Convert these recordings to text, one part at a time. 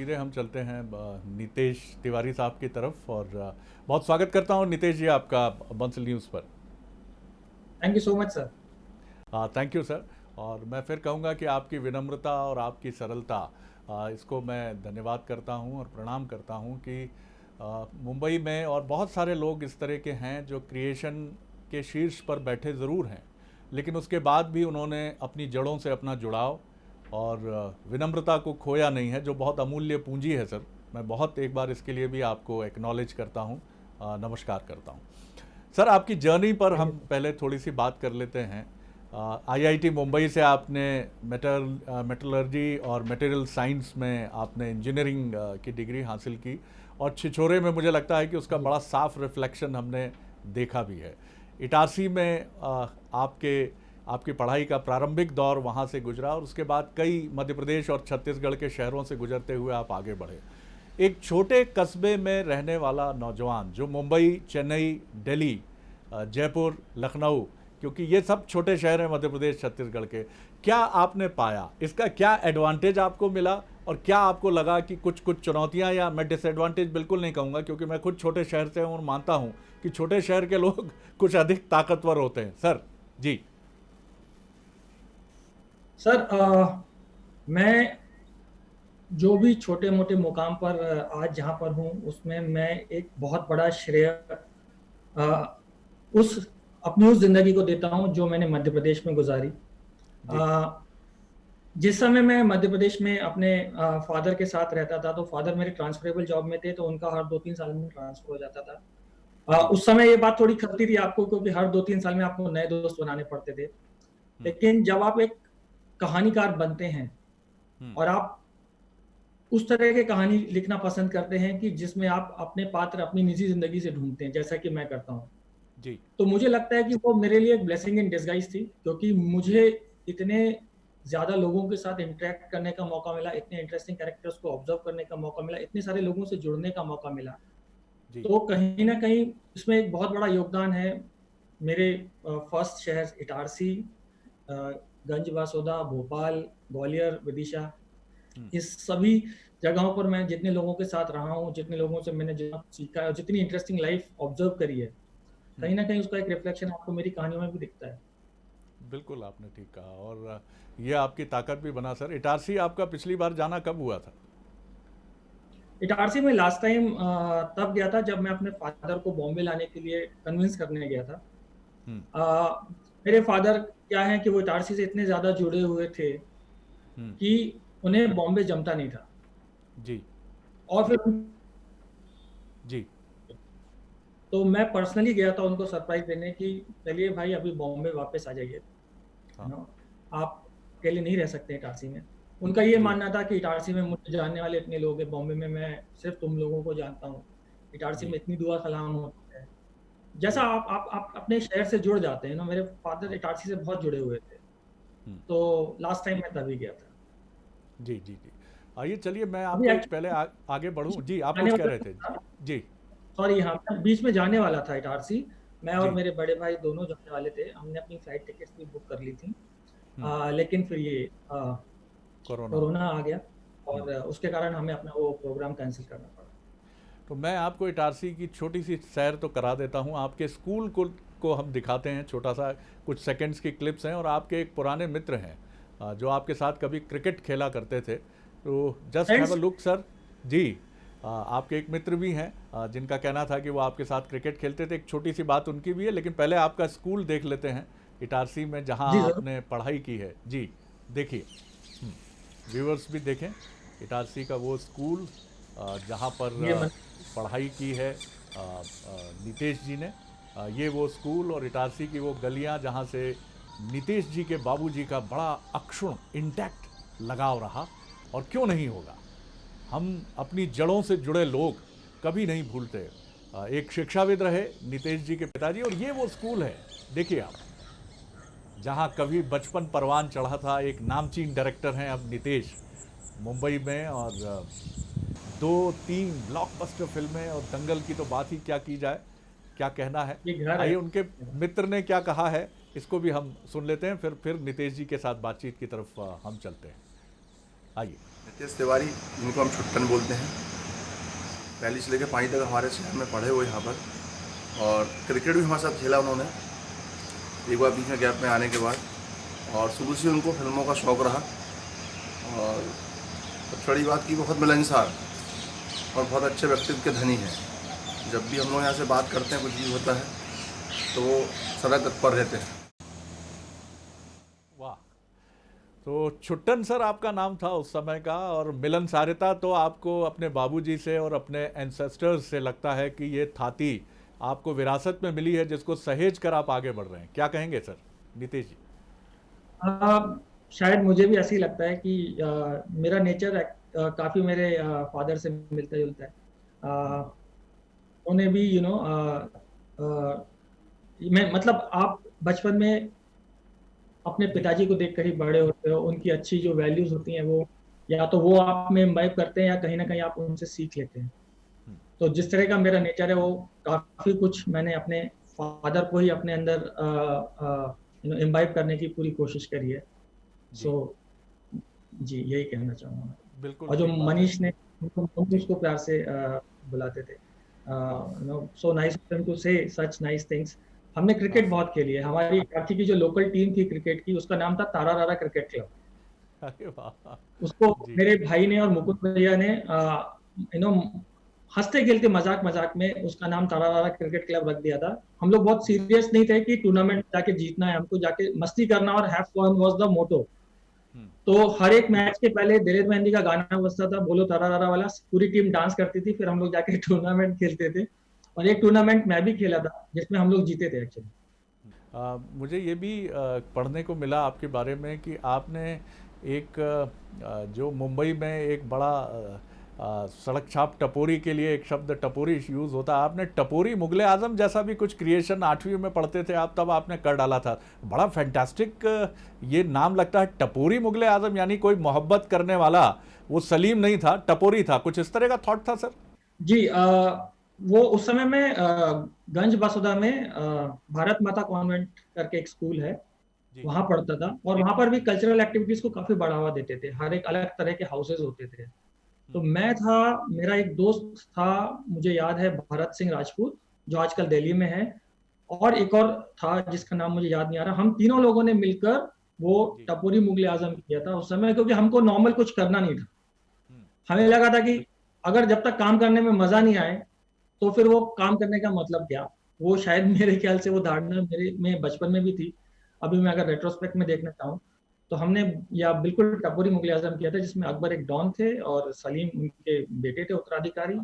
सीधे हम चलते हैं नितेश तिवारी साहब की तरफ। और बहुत स्वागत करता हूं नितेश जी आपका बंसल न्यूज़ पर। Thank you so much sir. Thank you sir. और मैं फिर कहूंगा कि आपकी विनम्रता और आपकी सरलता, इसको मैं धन्यवाद करता हूं और प्रणाम करता हूं कि मुंबई में और बहुत सारे लोग इस तरह के हैं जो क्रिएशन के शीर्ष पर बैठे ज़रूर हैं, लेकिन उसके बाद भी उन्होंने अपनी जड़ों से अपना जुड़ाव और विनम्रता को खोया नहीं है, जो बहुत अमूल्य पूंजी है सर। मैं बहुत एक बार इसके लिए भी आपको एक्नॉलेज करता हूँ, नमस्कार करता हूँ। सर आपकी जर्नी पर थैंक हम यू सर। पहले थोड़ी सी बात कर लेते हैं। आईआईटी मुंबई से आपने मेटलर्जी और मटेरियल साइंस में आपने इंजीनियरिंग की डिग्री हासिल की, और छिछोरे में मुझे लगता है कि उसका जी बड़ा साफ रिफ्लेक्शन हमने देखा भी है। इटारसी में आपकी पढ़ाई का प्रारंभिक दौर वहाँ से गुजरा, और उसके बाद कई मध्य प्रदेश और छत्तीसगढ़ के शहरों से गुजरते हुए आप आगे बढ़े। एक छोटे कस्बे में रहने वाला नौजवान जो मुंबई, चेन्नई, दिल्ली, जयपुर, लखनऊ, क्योंकि ये सब छोटे शहर हैं मध्य प्रदेश छत्तीसगढ़ के, क्या आपने पाया, इसका क्या एडवांटेज आपको मिला, और क्या आपको लगा कि कुछ कुछ चुनौतियां, या मैं डिसएडवांटेज बिल्कुल नहीं कहूँगा क्योंकि मैं खुद छोटे शहर से हूँ और मानता हूँ कि छोटे शहर के लोग कुछ अधिक ताकतवर होते हैं सर। जी। सर, मैं जो भी छोटे मोटे मुकाम पर आज जहाँ पर हूँ उसमें मैं एक बहुत बड़ा श्रेय अ, उस अपनी उस जिंदगी को देता हूँ जो मैंने मध्य प्रदेश में गुजारी। जी। अ, जिस समय मैं मध्य प्रदेश में अपने फादर के साथ रहता था, तो फादर मेरे ट्रांसफरेबल जॉब में थे, तो उनका हर 2-3 साल में ट्रांसफर हो जाता था। जी। उस समय ये बात थोड़ी खलती थी आपको, क्योंकि हर 2-3 साल में आपको नए दोस्त बनाने पड़ते थे। हम्म। लेकिन जब आप एक कहानीकार बनते हैं हम्म। और आप उस तरह की कहानी लिखना पसंद करते हैं कि जिसमें आप अपने पात्र अपनी निजी जिंदगी से ढूंढते हैं, जैसा कि मैं करता हूं, जी। तो मुझे लगता है कि वो मेरे लिए एक ब्लेसिंग इन डिसगाइज थी, क्योंकि मुझे इतने ज्यादा लोगों के साथ इंटरेक्ट करने का मौका मिला, इतने इंटरेस्टिंग कैरेक्टर्स को ऑब्जर्व करने का मौका मिला, इतने सारे लोगों से जुड़ने का मौका मिला। जी। तो कहीं ना कहीं इसमें एक बहुत बड़ा योगदान है मेरे फर्स्ट शहर इटारसी, अ, गंज बासोदा, भोपाल, ग्वालियर, विदिशा, हम्म। इस सभी जगहों पर मैं जितने लोगों के साथ रहा हूँ, जितने लोगों से मैंने जितना सीखा है और जितनी इंटरेस्टिंग लाइफ ऑब्जर्व करी है, हम्म। कहीं ना कहीं उसका एक रिफ्लेक्शन आपको मेरी कहानियों में भी दिखता है। बिल्कुल आपने ठीक कहा, और ये आपकी ताकत भी बना सर। इटारसी आपका पिछली बार जाना कब हुआ था? इटारसी में लास्ट टाइम तब गया था जब मैं अपने फादर को बॉम्बे लाने के लिए कन्विंस करने गया था। हम्म। अ, मेरे फादर क्या है कि वो इटारसी से इतने ज्यादा जुड़े हुए थे हम्म। कि उन्हें बॉम्बे जमता नहीं था। जी। और फिर जी। तो मैं पर्सनली गया था उनको सरप्राइज देने कि चलिए भाई, अभी बॉम्बे वापस आ जाइए, हाँ। नो, आप अकेले नहीं रह सकते इटारसी में। उनका ये जी। मानना था कि इटारसी में मुझे जानने वाले इतने लोग हैं, बॉम्बे में मैं सिर्फ तुम लोगों को जानता हूँ, इटारसी जी। में इतनी दुआ सलाम होती है। जैसा जी। आप अपने शहर से जुड़ जाते हैं ना, मेरे फादर हाँ। इटारसी से बहुत जुड़े हुए थे। हम्म। तो लास्ट टाइम मैं तभी गया था। जी। जी। जी। आइए चलिए मैं अभी आपको एक पहले एक्चुअली आगे बढ़ूं। जी, आप जाने कुछ कह वाला रहे थे। था, जी। सॉरी, हाँ, मैं बीच में जाने वाला था इटारसी। मैं और जी। मेरे बड़े भाई दोनों जाने वाले थे, हमने अपनी फ्लाइट टिकट्स भी बुक कर ली थी। हम्म। लेकिन फिर ये कोरोना आ कोरोना गया। आ गया, हम्म। और उसके कारण हमें अपना वो प्रोग्राम कैंसिल करना पड़ा। तो मैं आपको इटारसी की छोटी सी सैर तो करा देता हूं। आपके स्कूल को हम दिखाते हैं, छोटा सा कुछ सेकंड्स की क्लिप्स हैं, और आपके एक पुराने मित्र हैं जो आपके साथ कभी क्रिकेट खेला करते थे, तो just have friends, a look sir. जी। आपके एक मित्र भी हैं जिनका कहना था कि वो आपके साथ क्रिकेट खेलते थे। एक छोटी सी बात उनकी भी है, लेकिन पहले आपका स्कूल देख लेते हैं इटारसी में जहां जी जरूर। आपने पढ़ाई की है। जी। देखिए, व्यूअर्स भी देखें इटारसी का वो स्कूल जहाँ पर ये मन पढ़ाई की है नितेश जी ने। ये वो स्कूल और इटारसी की वो गलियाँ जहाँ से नितेश जी के बाबूजी का बड़ा अक्षुण इंटैक्ट लगाव रहा, और क्यों नहीं होगा। हम अपनी जड़ों से जुड़े लोग कभी नहीं भूलते। एक शिक्षाविद रहे नितेश जी के पिताजी, और ये वो स्कूल है, देखिए आप, जहाँ कभी बचपन परवान चढ़ा था। एक नामचीन डायरेक्टर हैं अब नितेश मुंबई में, और दो तीन ब्लॉकबस्टर फिल्में, और दंगल की तो बात ही क्या की जाए, क्या कहना है। ये घर है। आइए उनके मित्र ने क्या कहा है, इसको भी हम सुन लेते हैं, फिर नितेश जी के साथ बातचीत की तरफ हम चलते हैं। आइए। नितेश तिवारी, जिनको हम छुट्टन बोलते हैं, पहली से लेकर 5वीं तक हमारे शहर में पढ़े हुए यहाँ पर, और क्रिकेट भी हमारे साथ खेला उन्होंने एक बार बीच में गैप में आने के बाद, और शुरू से उनको फिल्मों का शौक़ रहा। और सबसे बड़ी बात की बहुत मिलनसार और बहुत अच्छे व्यक्तित्व के धनी हैं। जब भी हम लोग यहाँ से बात करते हैं, कुछ भी होता है, तो वो सदा तत्पर रहते हैं। वाह। तो छुट्टन सर आपका नाम था उस समय का, और मिलनसारिता तो आपको अपने बाबूजी से और अपने एंसेस्टर्स से लगता है कि ये थाती आपको विरासत में मिली है, जिसको सहेज कर आप आगे बढ़ रहे हैं। क्या कहेंगे सर नीतीश जी? शायद मुझे भी ऐसे ही लगता है कि मेरा नेचर काफ़ी मेरे फादर से मिलता जुलता है। उन्हें भी मैं मतलब आप बचपन में अपने पिताजी को देखकर ही बड़े होते हो। उनकी अच्छी जो वैल्यूज होती हैं वो या तो वो आप में इम्बाइब करते हैं या कहीं ना कहीं आप उनसे सीख लेते हैं। तो जिस तरह का मेरा नेचर है वो काफ़ी कुछ मैंने अपने फादर को ही अपने अंदर इम्बाइब करने की पूरी कोशिश करी है। सो जी, यही कहना चाहूँगा। बिल्कुल और जो ठीक बात है। मनीष ने उसको प्यार से बुलाते थे, so nice of him to say such nice things. हमने क्रिकेट बहुत खेली है। हमारी काठी की जो लोकल टीम थी क्रिकेट की, उसका नाम था तारा रारा क्रिकेट क्लब। अरे वाह। उसको जी। मेरे भाई ने और मुकुंद भैया ने हंसते खेलते मजाक मजाक में उसका नाम तारा रारा क्रिकेट क्लब रख दिया था। हम लोग बहुत सीरियस नहीं थे कि टूर्नामेंट जाके जीतना है, हमको जाके मस्ती करना और have fun was the motto. तो हर एक मैच के पहले दिलीप मेहंदी का गाना बजता था, बोलो तारा रारा वाला, पूरी टीम डांस करती थी, फिर हम लोग जाके टूर्नामेंट खेलते थे। और एक टूर्नामेंट मैं भी खेला था जिसमें हम लोग जीते थे एक्चुअली। मुझे ये भी पढ़ने को मिला आपके बारे में कि आपने एक जो मुंबई में एक बड़ा सड़क छाप टपोरी के लिए एक शब्द टपोरी यूज़ होता है, आपने टपोरी मुगले आजम जैसा भी कुछ क्रिएशन 8वीं में पढ़ते थे आप, तब आपने कर डाला था। बड़ा फैंटास्टिक ये नाम लगता है, टपोरी मुगले आजम, यानी कोई मोहब्बत करने वाला वो सलीम नहीं था, टपोरी था। कुछ इस तरह का थॉट था सर? जी, वो उस समय में गंज बसोदा में भारत माता कॉन्वेंट करके एक स्कूल है, वहां पढ़ता था। और वहां पर भी कल्चरल एक्टिविटीज को काफी बढ़ावा देते थे। हर एक अलग तरह के हाउसेज होते थे। तो मैं था, मेरा एक दोस्त था, मुझे याद है, भरत सिंह राजपूत, जो आजकल दिल्ली में है, और एक और था जिसका नाम मुझे याद नहीं आ रहा। हम तीनों लोगों ने मिलकर वो टपोरी मुगले आजम किया था उस समय, क्योंकि हमको नॉर्मल कुछ करना नहीं था। हमें लगा था कि अगर जब तक काम करने में मजा नहीं आए तो फिर वो काम करने का मतलब क्या। वो शायद मेरे ख्याल से वो धारणा मेरे में बचपन में भी थी। अभी मैं अगर रेट्रोस्पेक्ट में देखना चाहूँ तो हमने या बिल्कुल टपोरी मुगले आजम किया था, जिसमें अकबर एक डॉन थे और सलीम उनके बेटे थे उत्तराधिकारी।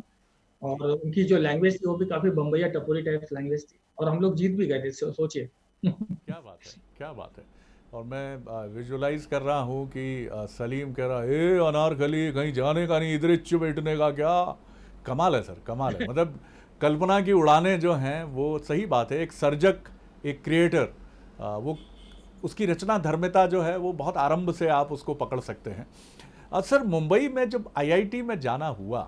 और उनकी जो लैंग्वेज थी वो भी काफी बम्बईया टपोरी टाइप लैंग्वेज थी, और हम लोग जीत भी गए थे, सोचिए। क्या बात है, क्या बात है। और मैं विजुलाइज कर रहा हूँ कि सलीम कह रहा है, ए अनारकली, कहीं जाने का नहीं, इधर चुप बैठने का क्या। कमाल है सर, कमाल है। मतलब कल्पना की उड़ानें जो हैं वो, सही बात है, एक सर्जक, एक क्रिएटर, वो उसकी रचना धर्मिता जो है वो बहुत आरंभ से आप उसको पकड़ सकते हैं। सर मुंबई में जब आईआईटी में जाना हुआ,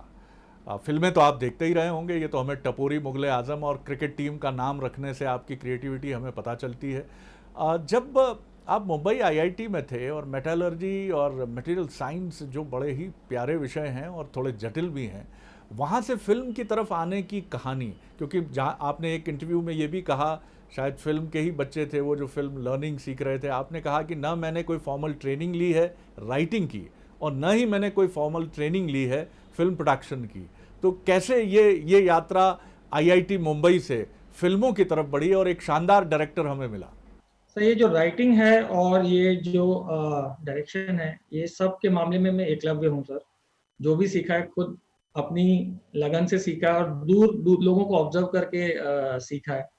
फिल्में तो आप देखते ही रहे होंगे, ये तो हमें टपोरी मुगले आजम और क्रिकेट टीम का नाम रखने से आपकी क्रिएटिविटी हमें पता चलती है। जब आप मुंबई आईआईटी में थे और मेटलर्जी और मटेरियल साइंस जो बड़े ही प्यारे विषय हैं और थोड़े जटिल भी हैं, वहाँ से फिल्म की तरफ आने की कहानी, क्योंकि जहाँ आपने एक इंटरव्यू में ये भी कहा, शायद फिल्म के ही बच्चे थे वो जो फिल्म लर्निंग सीख रहे थे, आपने कहा कि ना मैंने कोई फॉर्मल ट्रेनिंग ली है राइटिंग की और ना ही मैंने कोई फॉर्मल ट्रेनिंग ली है फिल्म प्रोडक्शन की। तो कैसे ये यात्रा आईआईटी मुंबई से फिल्मों की तरफ बढ़ी और एक शानदार डायरेक्टर हमें मिला? सर, ये जो राइटिंग है और ये जो डायरेक्शन है, ये सब के मामले में मैं एकलव्य हूँ सर। जो भी सीखा है खुद अपनी लगन से सीखा है और दूर दूर लोगों को ऑब्जर्व करके सीखा है।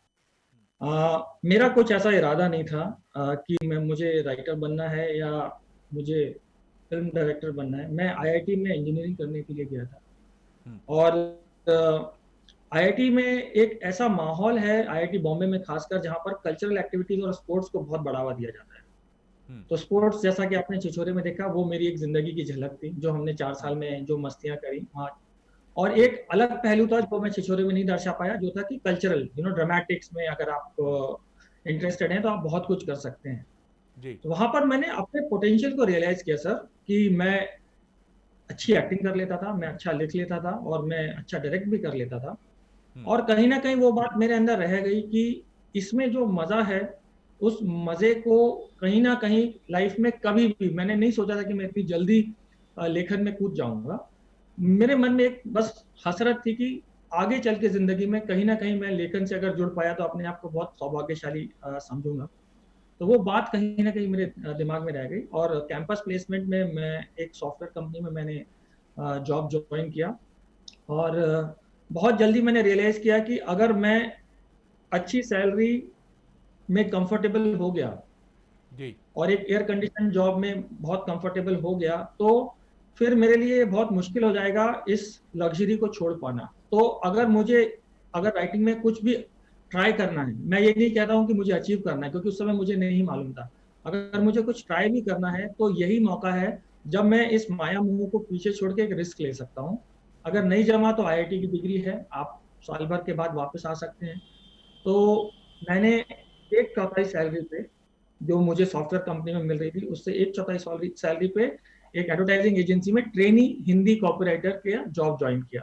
मेरा कुछ ऐसा इरादा नहीं था कि मुझे राइटर बनना है या मुझे फिल्म डायरेक्टर बनना है। मैं आईआईटी में इंजीनियरिंग करने के लिए गया था। और आईआईटी में एक ऐसा माहौल है, आईआईटी बॉम्बे में खासकर, जहाँ पर कल्चरल एक्टिविटीज और स्पोर्ट्स को बहुत बढ़ावा दिया जाता है। तो स्पोर्ट्स, जैसा कि आपने छिछोरे में देखा, वो मेरी एक जिंदगी की झलक थी, जो हमने 4 साल में जो मस्तियां करी वहाँ। और एक अलग पहलू था जो मैं छिछोरे में नहीं दर्शा पाया, जो था कि कल्चरल, ड्रामेटिक्स में अगर आप इंटरेस्टेड हैं तो आप बहुत कुछ कर सकते हैं। जी। तो वहां पर मैंने अपने पोटेंशियल को रियलाइज किया सर, कि मैं अच्छी एक्टिंग कर लेता था, मैं अच्छा लिख लेता था और मैं अच्छा डायरेक्ट भी कर लेता था। हम्म, और कहीं ना कहीं वो बात मेरे अंदर रह गई कि इसमें जो मजा है, उस मजे को कहीं ना कहीं लाइफ में कभी भी मैंने नहीं सोचा था कि मैं इतनी जल्दी लेखन में कूद जाऊंगा। मेरे मन में एक बस हसरत थी कि आगे चल के जिंदगी में कहीं ना कहीं मैं लेखन से अगर जुड़ पाया तो अपने आप को बहुत सौभाग्यशाली समझूंगा। तो वो बात कहीं ना कहीं मेरे दिमाग में रह गई और कैंपस प्लेसमेंट में मैं एक सॉफ्टवेयर कंपनी में मैंने जॉब ज्वाइन किया। और बहुत जल्दी मैंने रियलाइज किया कि अगर मैं अच्छी सैलरी में कंफर्टेबल हो गया जी। और एक एयर कंडीशन जॉब में बहुत कंफर्टेबल हो गया, तो फिर मेरे लिए बहुत मुश्किल हो जाएगा इस लग्जरी को छोड़ पाना। तो अगर राइटिंग में कुछ भी ट्राई करना है, मैं ये नहीं कहता हूँ कि मुझे अचीव करना है क्योंकि उस समय मुझे नहीं मालूम था। अगर मुझे कुछ ट्राई भी करना है तो यही मौका है जब मैं इस माया मोह को पीछे छोड़ के एक रिस्क ले सकता हूँ। अगर नहीं जमा तो आईआईटी की डिग्री है, आप साल भर के बाद वापस आ सकते हैं। तो मैंने एक चौथाई सैलरी पे, जो मुझे सॉफ्टवेयर कंपनी में मिल रही थी, उससे एक चौथाई सैलरी पे एक एडवर्टाइजिंग एजेंसी में ट्रेनी हिंदी कॉपीराइटर के जॉब ज्वाइन किया।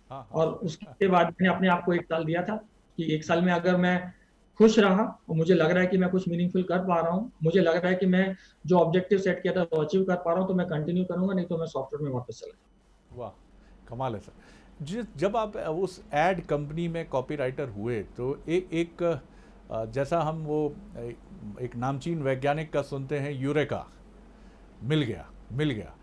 हाँ और हाँ। उसके बाद मैंने अपने आप को एक साल दिया था कि एक साल में अगर मैं खुश रहा और मुझे लग रहा है कि मैं कुछ मीनिंगफुल कर पा रहा हूँ, मुझे लग रहा है कि मैं जो ऑब्जेक्टिव सेट किया था वो अचीव कर पा रहा हूँ, तो मैं कंटिन्यू करूंगा, नहीं तो मैं सॉफ्टवेयर में वापस चला वाह, कमाल है सर। जब आप उस एड कंपनी में कॉपीराइटर हुए तो एक जैसा हम वो एक नामचीन वैज्ञानिक का सुनते हैं, यूरेका, मिल गया, मिल गया।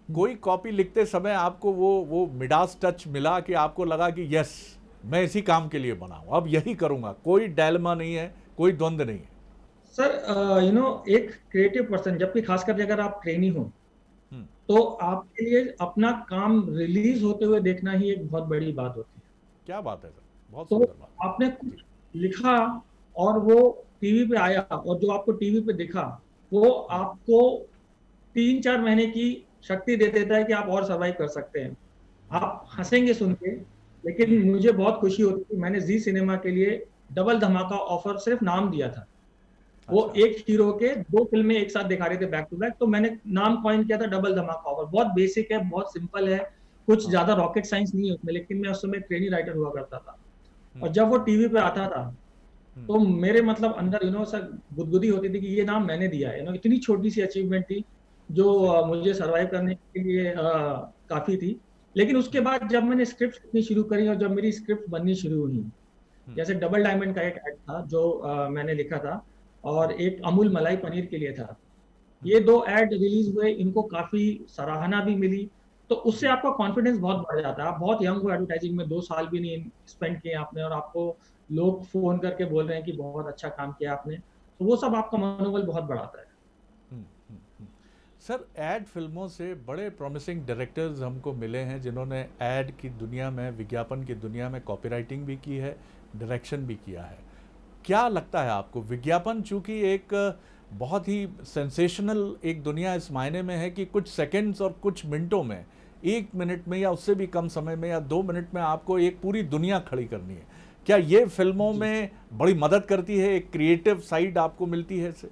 कोई कॉपी लिखते समय आपको वो मिडास टच मिला कि आपको लगा कि यस, मैं इसी काम के लिए बना हूँ, अब यही करूँगा, कोई डायलेमा नहीं है, कोई द्वंद्व नहीं है। सर। एक क्रिएटिव पर्सन, जबकि खासकर अगर आप ट्रेनी हो, हम्म, तो आपके लिए अपना काम रिलीज होते हुए देखना ही एक बहुत बड़ी बात होती है। क्या बात है सर, बहुत तो सुंदर बात। आपने जी। कुछ लिखा और वो टीवी पे आया, और जो आपको टीवी पे दिखा वो हम्म, आपको 3-4 महीने की शक्ति दे देता है कि आप और सर्वाइव कर सकते हैं। हम्म, आप हंसेंगे सुन के, हम्म, लेकिन मुझे बहुत खुशी होती थी। मैंने जी सिनेमा के लिए डबल धमाका ऑफर सिर्फ नाम दिया था। वो अच्छा। एक हीरो के दो फिल्में एक साथ दिखा रहे थे बैक टू बैक, तो मैंने नाम कॉइन किया था डबल धमाका ऑफर। बहुत बेसिक है, बहुत सिंपल है, कुछ हाँ। ज्यादा रॉकेट साइंस नहीं है उसमें, लेकिन मैं उस समय ट्रेनी राइटर हुआ करता था। हम्म, और जब वो टीवी पे आता था हम्म, तो मेरे मतलब अंदर सर गुदगुदी होती थी कि ये नाम मैंने दिया है। इतनी छोटी सी अचीवमेंट थी जो सही। मुझे सरवाइव करने के लिए काफी थी। लेकिन उसके हम्म, बाद जब मैंने स्क्रिप्ट लिखनी शुरू करी और जब मेरी स्क्रिप्ट बननी शुरू हुई, हम्म, जैसे डबल डायमंड का एक ऐड था जो मैंने लिखा था, और एक अमूल मलाई पनीर के लिए था। हम्म, ये दो ऐड रिलीज हुए, इनको काफी सराहना भी मिली। तो उससे जी। आपका कॉन्फिडेंस बहुत बढ़ जाता है। आप बहुत यंग हो, एडवर्टाइजिंग में 2 साल भी नहीं स्पेंड किए आपने, और आपको लोग फोन करके बोल रहे हैं कि बहुत अच्छा काम किया आपने, तो वो सब आपका मनोबल बहुत बढ़ाता है। हम्म, हम्म, हम्म। सर, एड फिल्मों से बड़े प्रॉमिसिंग डायरेक्टर्स हमको मिले हैं जिन्होंने एड की दुनिया में, विज्ञापन की दुनिया में कॉपीराइटिंग भी की है, डायरेक्शन भी किया है। क्या लगता है आपको, विज्ञापन चूंकि एक बहुत ही सेंसेशनल एक दुनिया इस मायने में है कि कुछ सेकंड्स और कुछ मिनटों में, 1 मिनट में या उससे भी कम समय में या 2 मिनट में आपको एक पूरी दुनिया खड़ी करनी है, क्या ये फिल्मों जी, में बड़ी मदद करती है, एक क्रिएटिव साइड आपको मिलती है इससे?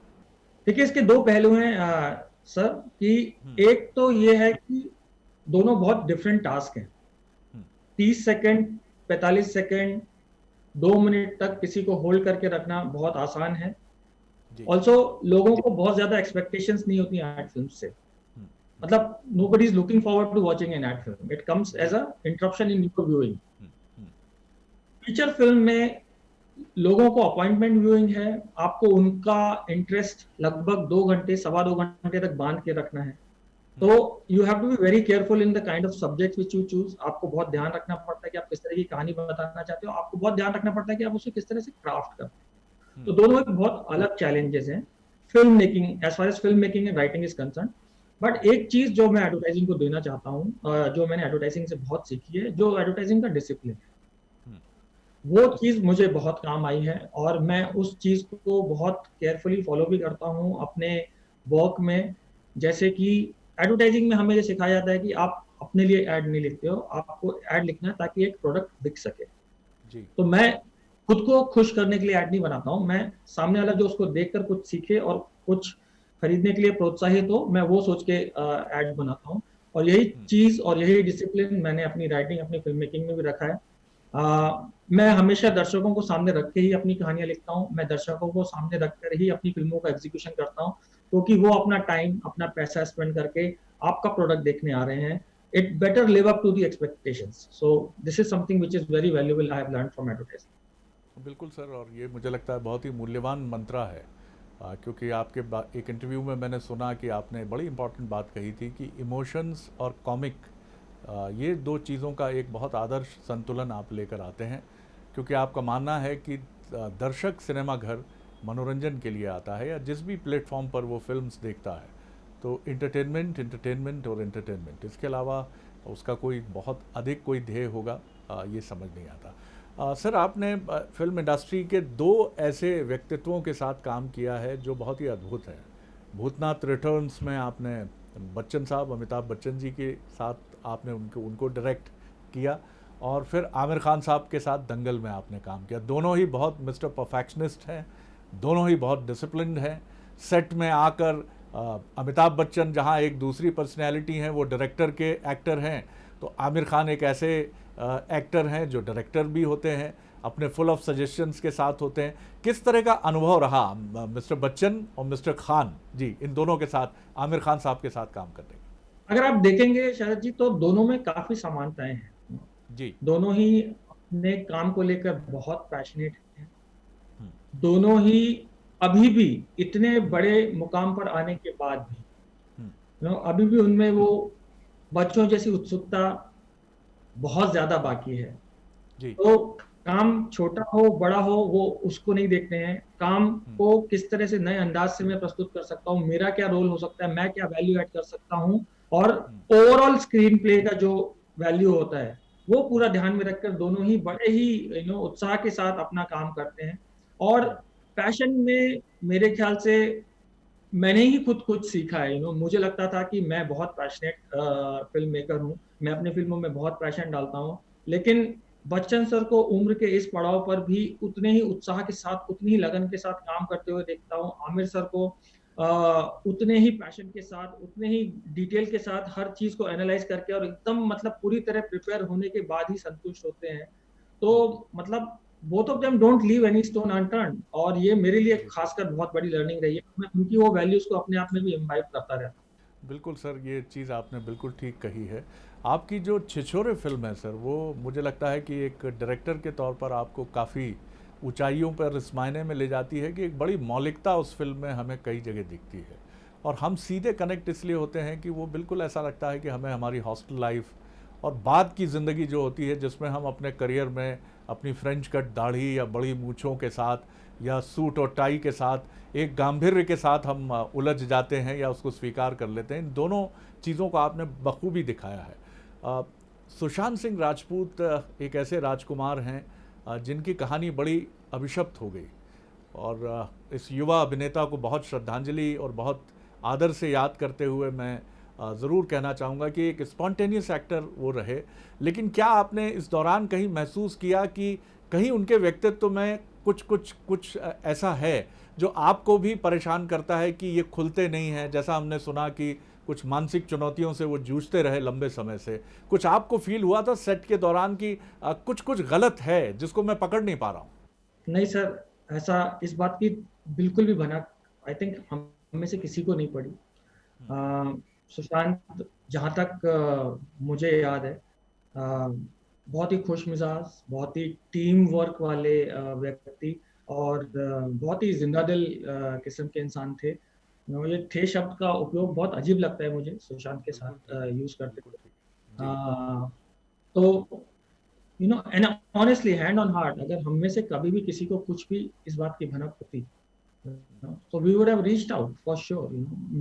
देखिए इसके दो पहलू हैं सर। कि हम्म, एक तो ये है कि दोनों बहुत डिफरेंट टास्क हैं। हम्म, 30 सेकंड, 45 सेकंड, 2 मिनट तक किसी को होल्ड करके रखना बहुत आसान है। जी। ऑल्सो लोगों को बहुत ज्यादा एक्सपेक्टेशंस नहीं होती एड फिल्म से। हम्म, मतलब nobody is looking forward to watching an ad film. It comes as जी। a interruption in your viewing. Hmm, hmm, feature film में लोगों को अपॉइंटमेंट व्यूइंग है, आपको उनका इंटरेस्ट लगभग 2 घंटे, 2.25 घंटे तक बांध के रखना है। तो hmm, you have to be very careful in the kind of subject which you choose. आपको बहुत ध्यान रखना पड़ता है कि आप किस तरह की कहानी बताना चाहते हो। आपको बहुत ध्यान रखना पड़ता है कि आप उसे किस तरह से क्राफ्ट करते हो। तो हम्म, दोनों एक बहुत अलग चैलेंजेस हैं film making, as far as film making and writing is concern. But एक चीज जो मैं एडवर्टाइजिंग को देना चाहता हूँ, जो मैंने एडवर्टाइजिंग से बहुत सीखी है, जो एडवर्टाइजिंग का डिसिप्लिन, हम्म, वो चीज मुझे बहुत काम आई है। और मैं उस चीज को बहुत केयरफुली फॉलो भी करता हूँ अपने वर्क में। जैसे कि एडवर्टाइजिंग में हमें ये सिखाया जाता है कि आप अपने लिए ऐड नहीं लिखते हो, आपको ऐड लिखना है ताकि एक प्रोडक्ट बिक सके। जी। तो मैं खुद को खुश करने के लिए ऐड नहीं बनाता हूँ, मैं सामने वाला जो उसको देखकर कुछ सीखे और कुछ खरीदने के लिए प्रोत्साहित हो, मैं वो सोच के ऐड बनाता हूँ। और यही चीज और यही डिसिप्लिन मैंने अपनी राइटिंग, अपनी फिल्म मेकिंग में भी रखा है। मैं हमेशा दर्शकों को सामने रख के ही अपनी कहानियां लिखता हूँ, मैं दर्शकों को सामने रख कर ही अपनी फिल्मों का एग्जीक्यूशन करता हूँ, क्योंकि वो अपना टाइम, अपना पैसा स्पेंड करके आपका प्रोडक्ट देखने आ रहे हैं। It better live up to the expectations, so this is something which is very valuable I have learned from advertising. बिल्कुल सर, और ये मुझे लगता है बहुत ही मूल्यवान मंत्रा है, क्योंकि आपके एक इंटरव्यू में मैंने सुना कि आपने बड़ी इंपॉर्टेंट बात कही थी कि इमोशंस और कॉमिक, ये दो चीज़ों का एक बहुत आदर्श संतुलन आप लेकर आते हैं, क्योंकि आपका मानना है कि दर्शक सिनेमा घर मनोरंजन के लिए आता है, या जिस भी प्लेटफॉर्म पर वो फिल्म्स देखता है तो इंटरटेनमेंट इंटरटेनमेंट और इंटरटेनमेंट, इसके अलावा उसका कोई बहुत अधिक कोई ध्येय होगा ये समझ नहीं आता। सर, आपने फिल्म इंडस्ट्री के दो ऐसे व्यक्तित्वों के साथ काम किया है जो बहुत ही अद्भुत है। भूतनाथ रिटर्न्स में आपने बच्चन साहब, अमिताभ बच्चन जी के साथ आपने उनको डायरेक्ट किया, और फिर आमिर खान साहब के साथ दंगल में आपने काम किया। दोनों ही बहुत मिस्टर परफेक्शनिस्ट हैं, दोनों ही बहुत डिसिप्लिन्ड हैं। सेट में आकर अमिताभ बच्चन जहां एक दूसरी पर्सनैलिटी हैं, वो डायरेक्टर के एक्टर हैं, तो आमिर खान एक ऐसे एक्टर हैं जो डायरेक्टर भी होते हैं, अपने फुल ऑफ सजेशंस के साथ होते हैं। किस तरह का अनुभव रहा मिस्टर बच्चन और मिस्टर खान जी, इन दोनों के साथ, आमिर खान साहब के साथ काम करने का? अगर आप देखेंगे शरद जी, तो दोनों में काफी समानताएं हैं जी। दोनों ही अपने काम को लेकर बहुत पैशनेट हैं। दोनों ही अभी भी इतने बड़े मुकाम पर आने के बाद भी अभी भी उनमें वो बच्चों जैसी उत्सुकता बहुत ज्यादा बाकी है जी। तो काम छोटा हो बड़ा हो वो उसको नहीं देखते हैं, काम को किस तरह से नए अंदाज से मैं प्रस्तुत कर सकता हूँ, मेरा क्या रोल हो सकता है, मैं क्या वैल्यू ऐड कर सकता हूँ, और ओवरऑल स्क्रीन प्ले का जो वैल्यू होता है वो पूरा ध्यान में रखकर दोनों ही बड़े ही उत्साह के साथ अपना काम करते हैं। और पैशन में मेरे ख्याल से मैंने ही खुद कुछ सीखा है। मुझे लगता था कि मैं बहुत पैशनेट फिल्म मेकर हूँ, मैं अपनी फिल्मों में बहुत पैशन डालता हूँ, लेकिन बच्चन सर को उम्र के इस पड़ाव पर भी उतने ही उत्साह के साथ, उतनी ही लगन के साथ काम करते हुए देखता हूँ। आमिर सर को उतने ही पैशन के साथ, उतने ही डिटेल के साथ हर चीज को एनालाइज करके और एकदम मतलब पूरी तरह प्रिपेयर होने के बाद ही संतुष्ट होते हैं। तो मतलब both of them don't leave any stone unturned, और ये मेरे लिए खासकर बहुत बड़ी लर्निंग रही है। मैं उनकी वो वैल्यूज को अपने आप में भी इम्बाइब करता रहता हूँ। बिल्कुल सर, ये चीज़ आपने बिल्कुल ठीक कही है। आपकी जो छिछोरे फिल्म है सर, वो मुझे लगता है कि एक डायरेक्टर के तौर पर आपको काफ़ी ऊंचाइयों पर इस मायने में ले जाती है कि एक बड़ी मौलिकता उस फिल्म में हमें कई जगह दिखती है, और हम सीधे कनेक्ट इसलिए होते हैं कि वो बिल्कुल ऐसा लगता है कि हमें हमारी हॉस्टल लाइफ और बाद की ज़िंदगी जो होती है, जिसमें हम अपने करियर में अपनी फ्रेंच कट दाढ़ी या बड़ी मूँछों के साथ या सूट और टाई के साथ एक गांभीर्य के साथ हम उलझ जाते हैं या उसको स्वीकार कर लेते हैं, इन दोनों चीज़ों को आपने बखूबी दिखाया है। सुशांत सिंह राजपूत एक ऐसे राजकुमार हैं जिनकी कहानी बड़ी अभिशप्त हो गई, और इस युवा अभिनेता को बहुत श्रद्धांजलि और बहुत आदर से याद करते हुए मैं ज़रूर कहना चाहूँगा कि एक स्पॉन्टेनियस एक्टर वो रहे, लेकिन क्या आपने इस दौरान कहीं महसूस किया कि कहीं उनके व्यक्तित्व में कुछ ऐसा है जो आपको भी परेशान करता है कि ये खुलते नहीं हैं? जैसा हमने सुना कि कुछ मानसिक चुनौतियों से वो जूझते रहे लंबे समय से, कुछ आपको फील हुआ था सेट के दौरान कि कुछ गलत है जिसको मैं पकड़ नहीं पा रहा हूँ? नहीं सर, ऐसा इस बात की बिल्कुल भी भनक आई थिंक हम में से किसी को नहीं पड़ी। सुशांत, जहाँ तक मुझे याद है, बहुत ही खुश मिजाज, बहुत ही टीम वर्क वाले व्यक्ति, और बहुत ही जिंदा दिल किस्म के इंसान थे। ये थे शब्द का उपयोग बहुत अजीब लगता है मुझे सुशांत के साथ यूज करते हुए। तो and honestly hand on heart, अगर हम में से कभी भी किसी को कुछ भी इस बात की भनक होती, so we would have reached out for sure.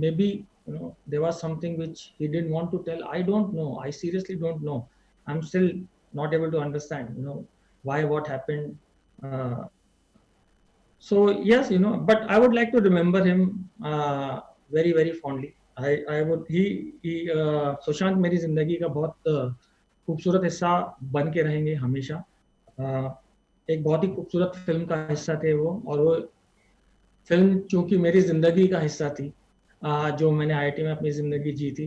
Maybe there was something which he didn't want to tell. I don't know. I seriously don't know. I'm still not able to understand why, what happened. So yes, but I would like to remember him very very fondly. I would he Sushant मेरी जिंदगी का बहुत खूबसूरत हिस्सा बन के रहेंगे हमेशा। एक बहुत ही खूबसूरत फिल्म का हिस्सा थे वो, और वो फिल्म चूंकि मेरी जिंदगी का हिस्सा थी, जो मैंने आईआईटी में अपनी जिंदगी जी थी,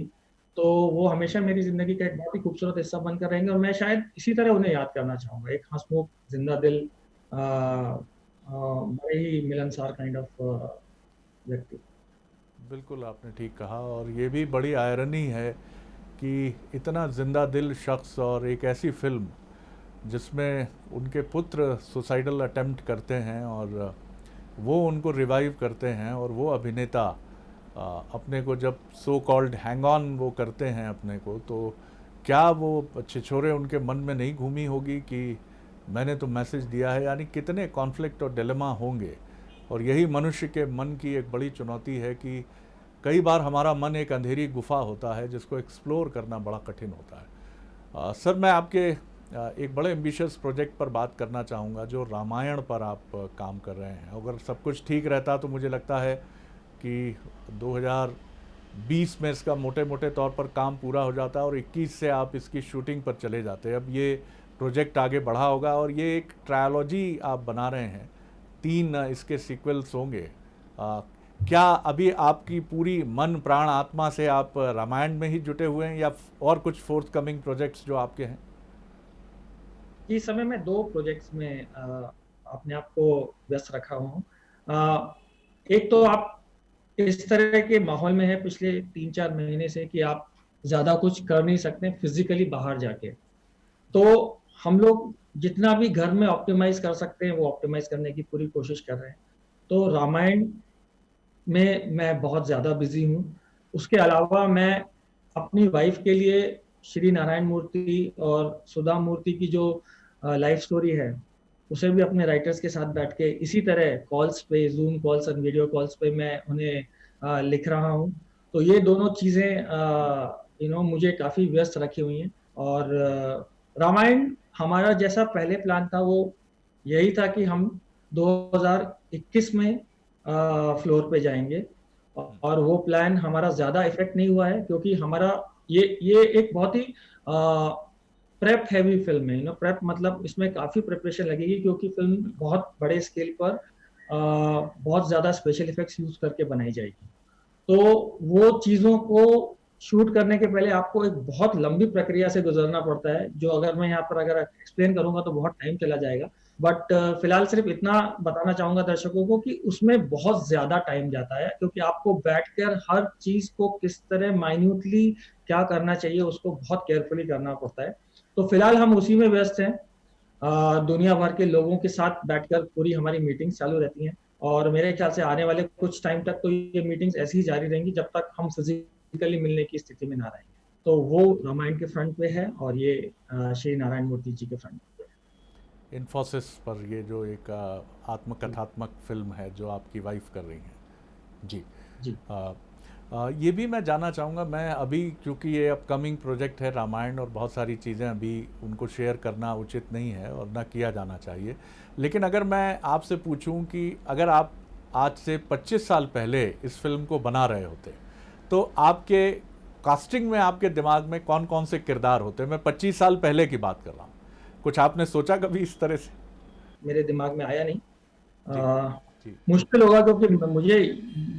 तो वो हमेशा मेरी ज़िंदगी का एक बहुत ही खूबसूरत हिस्सा बनकर रहेंगे और मैं शायद इसी तरह उन्हें याद करना चाहूँगा। एक हँसमुख, ज़िंदा दिल, बड़े ही मिलनसार काइंड ऑफ व्यक्ति। बिल्कुल आपने ठीक कहा, और ये भी बड़ी आयरनी है कि इतना जिंदा दिल शख्स और एक ऐसी फिल्म जिसमें उनके पुत्र सुसाइडल अटेम्प्ट करते हैं और वो उनको रिवाइव करते हैं, और वो अभिनेता अपने को जब सो कॉल्ड हैंग ऑन वो करते हैं अपने को, तो क्या वो छिछोरे उनके मन में नहीं घूमी होगी कि मैंने तो मैसेज दिया है? यानी कितने कॉन्फ्लिक्ट और डिलेमा होंगे। और यही मनुष्य के मन की एक बड़ी चुनौती है कि कई बार हमारा मन एक अंधेरी गुफा होता है जिसको एक्सप्लोर करना बड़ा कठिन होता है। सर, मैं आपके एक बड़े एम्बिशियस प्रोजेक्ट पर बात करना चाहूँगा, जो रामायण पर आप काम कर रहे हैं। अगर सब कुछ ठीक रहता तो मुझे लगता है कि 2020 में इसका मोटे मोटे तौर पर काम पूरा हो जाता और 21 से आप इसकी शूटिंग पर चले जाते। अब ये प्रोजेक्ट आगे बढ़ा होगा और ये एक ट्रायोलॉजी आप बना रहे हैं, 3 इसके सीक्वल्स होंगे। क्या अभी आपकी पूरी मन प्राण आत्मा से आप रामायण में ही जुटे हुए हैं या और कुछ फोर्थ कमिंग प्रोजेक्ट्स जो आपके हैं? इस समय मैं 2 प्रोजेक्ट्स में अपने आप को व्यस्त रखा हुआ हूँ। एक तो आप इस तरह के माहौल में है पिछले 3-4 महीने से कि आप ज़्यादा कुछ कर नहीं सकते फिजिकली बाहर जाके। तो हम लोग जितना भी घर में ऑप्टिमाइज़ कर सकते हैं वो ऑप्टिमाइज़ करने की पूरी कोशिश कर रहे हैं। तो रामायण में मैं बहुत ज़्यादा बिज़ी हूँ। उसके अलावा मैं अपनी वाइफ़ के लिए श्री नारायण मूर्ति और सुधा मूर्ति की जो लाइफ स्टोरी है, उसे भी अपने राइटर्स के साथ बैठ के इसी तरह कॉल्स पे, ज़ूम कॉल्स और वीडियो कॉल्स पे मैं उन्हें लिख रहा हूँ। तो ये दोनों चीज़ें मुझे काफ़ी व्यस्त रखी हुई हैं। और रामायण हमारा जैसा पहले प्लान था वो यही था कि हम 2021 में फ्लोर पे जाएंगे, और वो प्लान हमारा ज़्यादा इफेक्ट नहीं हुआ है क्योंकि हमारा ये एक बहुत ही प्रेप हैवी फिल्म है। प्रेप मतलब इसमें काफ़ी प्रिपरेशन लगेगी क्योंकि फिल्म बहुत बड़े स्केल पर बहुत ज़्यादा स्पेशल इफेक्ट्स यूज़ करके बनाई जाएगी। तो वो चीज़ों को शूट करने के पहले आपको एक बहुत लंबी प्रक्रिया से गुजरना पड़ता है, जो अगर मैं यहाँ पर अगर एक्सप्लेन करूँगा तो बहुत टाइम चला जाएगा। बट फिलहाल सिर्फ इतना बताना चाहूँगा दर्शकों को कि उसमें बहुत ज़्यादा टाइम जाता है क्योंकि आपको बैठकर हर चीज़ को किस तरह माइन्यूटली क्या करना चाहिए उसको बहुत केयरफुली करना पड़ता है। तो फिलहाल हम उसी में व्यस्त हैं। दुनिया भर के लोगों के साथ बैठकर पूरी हमारी मीटिंग्स चालू रहती हैं और मेरे ख्याल से आने वाले कुछ टाइम तक तो ये मीटिंग्स ऐसी ही जारी रहेंगी जब तक हम फिजिकली मिलने की स्थिति में ना रहेंगे। तो वो रामायण के फ्रंट पे है और ये श्री नारायण मूर्ति जी के फ्रंट पे। इन्फोसिस पर ये जो एक आत्मकथात्मक फिल्म है जो आपकी वाइफ कर रही हैं। जी जी। ये भी मैं जानना चाहूँगा। मैं अभी क्योंकि ये अपकमिंग प्रोजेक्ट है रामायण और बहुत सारी चीज़ें अभी उनको शेयर करना उचित नहीं है और ना किया जाना चाहिए, लेकिन अगर मैं आपसे पूछूं कि अगर आप आज से 25 साल पहले इस फिल्म को बना रहे होते तो आपके कास्टिंग में आपके दिमाग में कौन कौन से किरदार होते? मैं 25 साल पहले की बात कर रहा हूँ। कुछ आपने सोचा कभी इस तरह से? मेरे दिमाग में आया नहीं। जी। मुश्किल होगा क्योंकि मुझे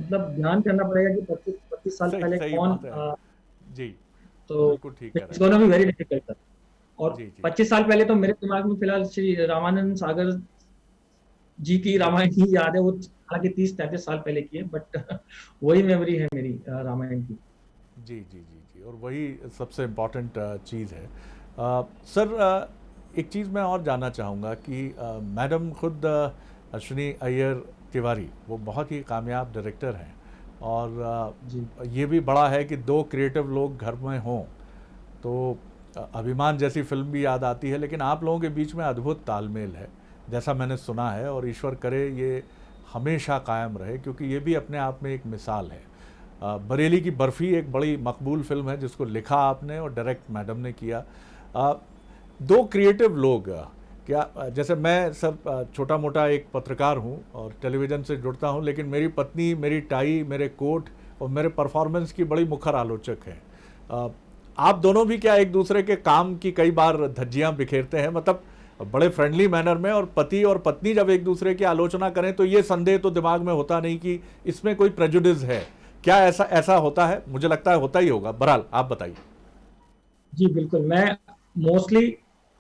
मतलब ध्यान करना पड़ेगा कि 25 साल पहले सही कौन बात है। जी, तो बिल्कुल ठीक कह इट्स रहे गोना हैं। Be very difficult. और जी जी 25 साल पहले तो मेरे दिमाग में फिलहाल श्री रामानंद सागर जी की रामायण ही याद है। वो हालांकि 30-33 साल पहले की है, बट वही मेमोरी है मेरी रामायण की। जी जी जी जी, और वही सबसे इम्पॉर्टेंट चीज़ है। सर, एक चीज़ मैं और जानना चाहूँगा कि मैडम खुद अश्विनी अय्यर तिवारी वो बहुत ही कामयाब डायरेक्टर हैं और जी। ये भी बड़ा है कि 2 क्रिएटिव लोग घर में हों तो अभिमान जैसी फिल्म भी याद आती है, लेकिन आप लोगों के बीच में अद्भुत तालमेल है जैसा मैंने सुना है, और ईश्वर करे ये हमेशा कायम रहे क्योंकि ये भी अपने आप में एक मिसाल है। बरेली की बर्फ़ी एक बड़ी मकबूल फिल्म है जिसको लिखा आपने और डायरेक्ट मैडम ने किया। 2 क्रिएटिव लोग, क्या जैसे मैं सर छोटा मोटा एक पत्रकार हूँ और टेलीविज़न से जुड़ता हूँ, लेकिन मेरी पत्नी मेरी टाई, मेरे कोट और मेरे परफॉर्मेंस की बड़ी मुखर आलोचक है। आप दोनों भी क्या एक दूसरे के काम की कई बार धज्जियाँ बिखेरते हैं, मतलब बड़े फ्रेंडली मैनर में, और पति और पत्नी जब एक दूसरे की आलोचना करें तो ये संदेह तो दिमाग में होता नहीं कि इसमें कोई प्रेजुडिस है, क्या ऐसा ऐसा होता है? मुझे लगता है होता ही होगा। बहरहाल आप बताइए। जी बिल्कुल, मैं मोस्टली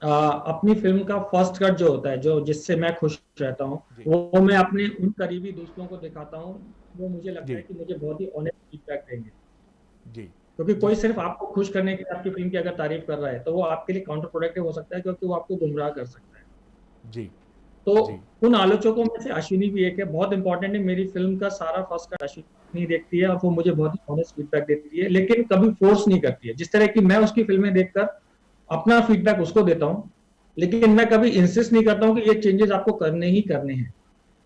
अपनी फिल्म का फर्स्ट कट जो होता है, जो जिससे मैं खुश रहता हूँ, जी वो मैं अपने उन करीबी दोस्तों को दिखाता हूँ। वो मुझे लगता है जी कि मुझे बहुत ही ऑनेस्ट फीडबैक देंगे, जी क्योंकि जी कोई सिर्फ आपको खुश करने के लिए आपकी फिल्म की अगर तारीफ कर रहा है तो वो आपके लिए काउंटर प्रोडक्टिव हो सकता है, क्योंकि वो आपको गुमराह कर सकता है। जी तो जी उन आलोचकों में से अश्विनी भी एक है, बहुत इंपॉर्टेंट है। मेरी फिल्म का सारा फर्स्ट कट अश्विनी देखती है और वो मुझे बहुत ही ऑनेस्ट फीडबैक देती है, लेकिन कभी फोर्स नहीं करती है। जिस तरह की मैं उसकी फिल्में देखकर अपना फीडबैक उसको देता हूँ, लेकिन मैं कभी इंसिस्ट नहीं करता हूँ कि ये चेंजेस आपको करने ही करने हैं।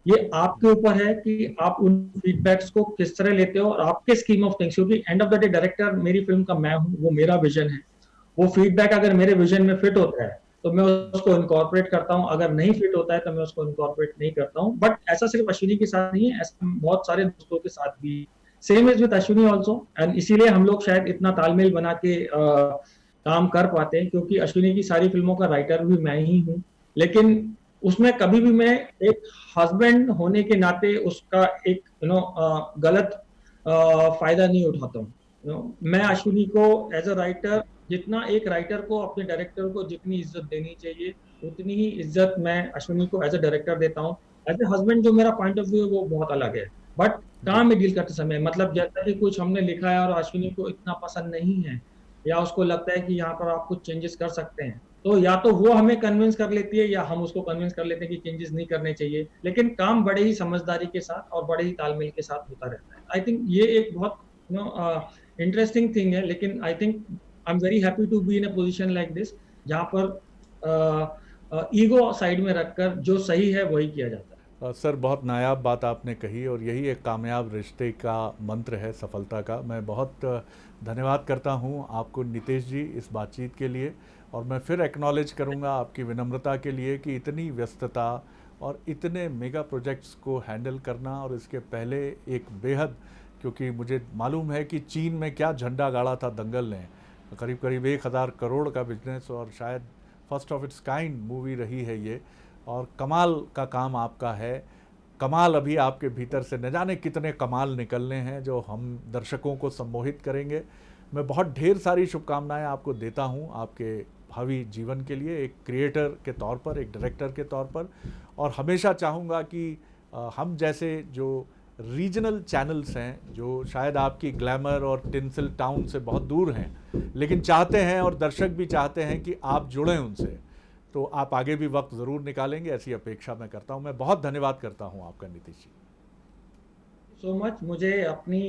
ये आपके ऊपर है कि आप उन फीडबैक्स को किस तरह लेते हो और आपके स्कीम ऑफ थिंग्स, क्योंकि end of the day director मेरी फिल्म का मैं हूँ, वो मेरा विजन है। वो फीडबैक अगर मेरे विजन में फिट होता है तो मैं उसको इनकॉर्पोरेट करता हूँ, अगर नहीं फिट होता है तो मैं उसको इनकॉर्पोरेट नहीं करता हूँ। बट ऐसा सिर्फ अश्विनी के साथ नहीं है, ऐसा बहुत सारे दोस्तों के साथ भी same is with Ashwini also. And इसीलिए हम लोग शायद इतना तालमेल बना के काम कर पाते हैं, क्योंकि अश्विनी की सारी फिल्मों का राइटर भी मैं ही हूँ। लेकिन उसमें कभी भी मैं एक हस्बैंड होने के नाते उसका एक गलत फायदा नहीं उठाता हूँ। मैं बिल्कुल। अश्विनी को एज अ राइटर, जितना एक राइटर को अपने डायरेक्टर को जितनी इज्जत देनी चाहिए, उतनी ही इज्जत मैं अश्विनी को एज अ डायरेक्टर देता हूँ। एज ए हस्बैंड जो मेरा पॉइंट ऑफ व्यू है वो बहुत अलग है। बट जी काम में डील करते समय, मतलब जैसा कि कुछ हमने लिखा है और अश्विनी को इतना पसंद नहीं है, या उसको लगता है कि यहाँ पर आप कुछ चेंजेस कर सकते हैं, तो या तो वो हमें कन्विंस कर लेती है या हम उसको कन्विंस कर लेते हैं कि चेंजेस नहीं करने चाहिए। लेकिन काम बड़े ही समझदारी के साथ और बड़े ही तालमेल के साथ होता रहता है। आई थिंक ये एक बहुत इंटरेस्टिंग थिंग है। लेकिन I think I am very happy to be in a position like this, जहाँ पर ईगो साइड में रखकर जो सही है वही किया जाता है। सर बहुत नायाब बात आपने कही और यही एक कामयाब रिश्ते का मंत्र है सफलता का। मैं बहुत धन्यवाद करता हूँ आपको नितेश जी इस बातचीत के लिए, और मैं फिर एक्नॉलेज करूँगा आपकी विनम्रता के लिए कि इतनी व्यस्तता और इतने मेगा प्रोजेक्ट्स को हैंडल करना, और इसके पहले एक बेहद, क्योंकि मुझे मालूम है कि चीन में क्या झंडा गाड़ा था दंगल ने, करीब करीब 1000 करोड़ का बिजनेस, और शायद first of its kind movie रही है ये, और कमाल का काम आपका है। कमाल अभी आपके भीतर से न जाने कितने कमाल निकलने हैं जो हम दर्शकों को सम्मोहित करेंगे। मैं बहुत ढेर सारी शुभकामनाएं आपको देता हूं आपके भावी जीवन के लिए, एक क्रिएटर के तौर पर, एक डायरेक्टर के तौर पर। और हमेशा चाहूँगा कि हम जैसे जो रीजनल चैनल्स हैं, जो शायद आपकी ग्लैमर और टिंसल टाउन से बहुत दूर हैं, लेकिन चाहते हैं और दर्शक भी चाहते हैं कि आप जुड़ें उनसे, तो आप आगे भी वक्त ज़रूर निकालेंगे, ऐसी अपेक्षा मैं करता हूं। मैं बहुत धन्यवाद करता हूं आपका नितीश जी। सो मच, मुझे अपनी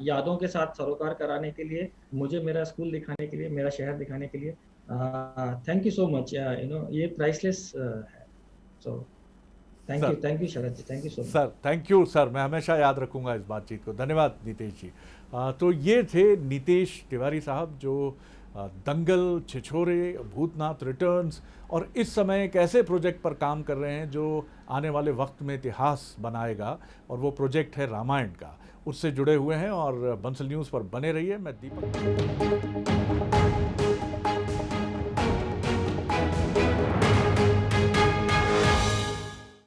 यादों के साथ सरोकार कराने के लिए, मुझे मेरा स्कूल दिखाने के लिए, मेरा शहर दिखाने के लिए थैंक यू सो मच। ये प्राइसलेस है। So sir thank you Sharad ji, thank you so much. Sir thank you sir, मैं हमेशा याद रखूंगा इस बातचीत को। धन्यवाद नितेश जी। तो ये थे नितेश तिवारी साहब, जो दंगल, छिछोरे, भूतनाथ रिटर्न्स और इस समय एक ऐसे प्रोजेक्ट पर काम कर रहे हैं जो आने वाले वक्त में इतिहास बनाएगा, और वो प्रोजेक्ट है रामायण का। उससे जुड़े हुए हैं और बंसल न्यूज़ पर बने रहिए। मैं दीपक